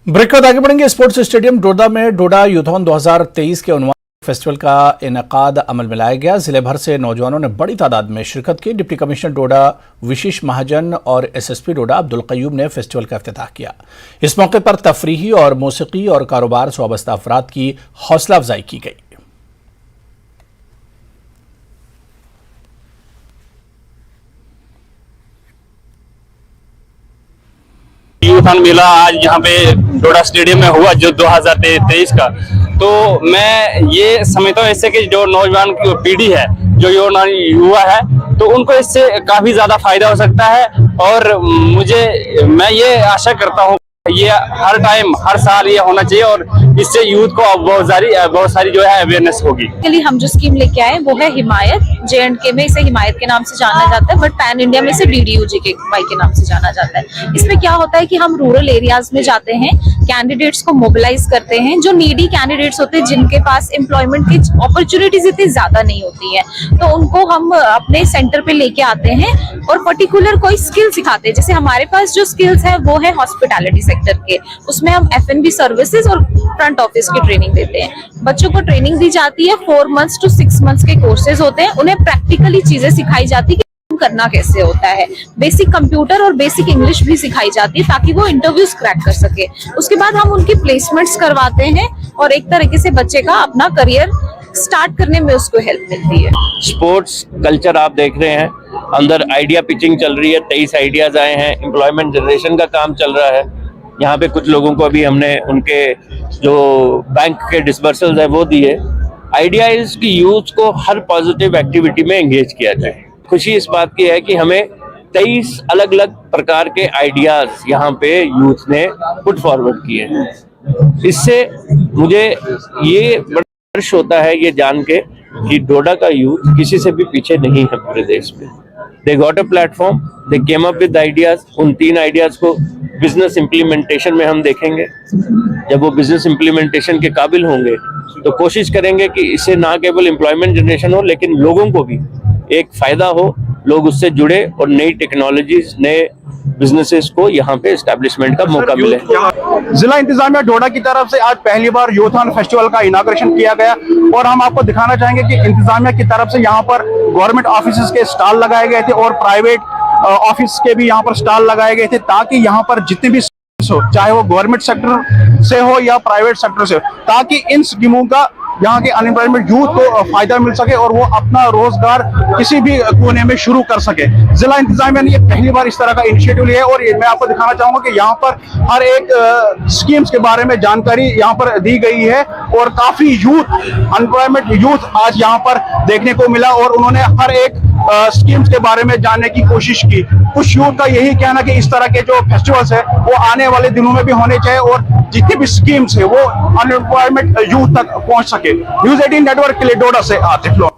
Break के बाद आगे बढ़ेंगे। स्पोर्ट्स स्टेडियम डोडा में डोडा यूथॉन 2023 के उन्वान फेस्टिवल का इनेकाद अमल में लाया गया। जिले भर से नौजवानों ने बड़ी तादाद में शिरकत की। डिप्टी कमिश्नर डोडा विशिष महाजन और एसएसपी डोडा अब्दुल कयूम ने फेस्टिवल का इफ्तिताह किया। इस मौके पर तफरीही और मौसीकी और कारोबार से वाबस्ता अफराद की हौसला अफजाई की गई। यूथॉन मेला आज यहाँ पे डोडा स्टेडियम में हुआ जो 2023 का, तो मैं ये समझता हूँ इससे कि जो नौजवान की पीढ़ी है, जो युवा है, तो उनको इससे काफी ज्यादा फायदा हो सकता है। और मैं ये आशा करता हूँ ये हर टाइम हर साल ये होना चाहिए और इससे यूथ को बहुत सारी जो है अवेयरनेस होगी। के लिए हम जो स्कीम लेके आए वो है हिमायत। J&K में इसे हिमायत के नाम से जाना जाता है, बट पैन इंडिया में इसे DDUGKY के नाम से जाना जाता है। इसमें क्या होता है कि हम रूरल एरियाज में जाते हैं, कैंडिडेट्स को मोबिलाइज करते हैं, जो नीडी कैंडिडेट्स होते हैं, जिनके पास एम्प्लॉयमेंट की अपॉर्चुनिटीज इतनी ज्यादा नहीं होती है, तो उनको हम अपने सेंटर पे लेके आते हैं और पर्टिकुलर कोई स्किल सिखाते हैं। जैसे हमारे पास जो स्किल्स है वो है हॉस्पिटैलिटी सेक्टर के, उसमें हम F&B सर्विसेज और फ्रंट ऑफिस की ट्रेनिंग देते हैं। बच्चों को ट्रेनिंग दी जाती है, 4 months to 6 months के कोर्सेज होते हैं। उन्हें प्रैक्टिकली चीजें सिखाई जाती है कि करना कैसे होता है। बेसिक कंप्यूटर और बेसिक इंग्लिश भी सिखाई जाती है ताकि वो इंटरव्यूज क्रैक कर सके। उसके बाद हम उनकी प्लेसमेंट्स करवाते हैं और एक तरीके से बच्चे का अपना करियर स्टार्ट करने में उसको हेल्प मिलती है। स्पोर्ट्स कल्चर आप देख रहे हैं, अंदर आइडिया पिचिंग चल रही है, 23 आइडियाज आए हैं, एम्प्लॉयमेंट जनरेशन का काम चल रहा है। यहाँ पे कुछ लोगों को अभी हमने उनके जो बैंक के डिसबर्सल्स है वो दिए। आइडिया इज कि यूथ को हर पॉजिटिव एक्टिविटी में एंगेज किया जाए। खुशी इस बात की है कि हमें 23 अलग अलग प्रकार के आइडियाज यहाँ पे यूथ ने पुट फॉरवर्ड किए हैं। इससे मुझे ये हर्ष होता है ये जान के कि डोडा का यूथ किसी से भी पीछे नहीं है पूरे देश में। They got a platform, they came up with ideas. उन 3 आइडियाज को बिजनेस इम्प्लीमेंटेशन में हम देखेंगे। जब वो बिजनेस इम्प्लीमेंटेशन के काबिल होंगे तो कोशिश करेंगे कि इससे ना केवल एम्प्लॉयमेंट जनरेशन हो, लेकिन लोगों को भी एक फायदा हो, लोग उससे जुड़े और नई टेक्नोलॉजीज, नए बिजनेसेस को यहाँ पे एस्टैब्लिशमेंट का मौका मिले। जिला इंतजामिया डोडा की तरफ से आज पहली बार यूथॉन फेस्टिवल का इनॉग्रेशन किया गया और हम आपको दिखाना चाहेंगे कि इंतजामिया की तरफ से यहाँ पर गवर्नमेंट ऑफिस के स्टॉल लगाए गए थे और प्राइवेट ऑफिस के भी यहाँ पर स्टॉल लगाए गए थे, ताकि यहाँ पर जितने भी हो, चाहे वो गवर्नमेंट सेक्टर से हो या प्राइवेट सेक्टर से हो, ताकि इन स्कीमों का यहाँ के अनएम्प्लॉयमेंट यूथ को फायदा मिल सके और वो अपना रोजगार किसी भी कोने में शुरू कर सके। जिला इंतजामिया ने ये पहली बार इस तरह का इनिशिएटिव लिया है और मैं आपको दिखाना चाहूंगा कि यहाँ पर हर एक स्कीम्स के बारे में जानकारी यहाँ पर दी गई है और काफी यूथ, अनएम्प्लॉयमेंट यूथ आज यहाँ पर देखने को मिला और उन्होंने हर एक स्कीम्स के बारे में जानने की कोशिश की। कुछ यूथ का यही कहना कि इस तरह के जो फेस्टिवल्स है वो आने वाले दिनों में भी होने चाहिए और जितनी भी स्कीम्स है वो अनएम्प्लॉयमेंट यूथ तक पहुंच सके। न्यूज़ 18 नेटवर्क के लिए डोडा से आतिफ लोन।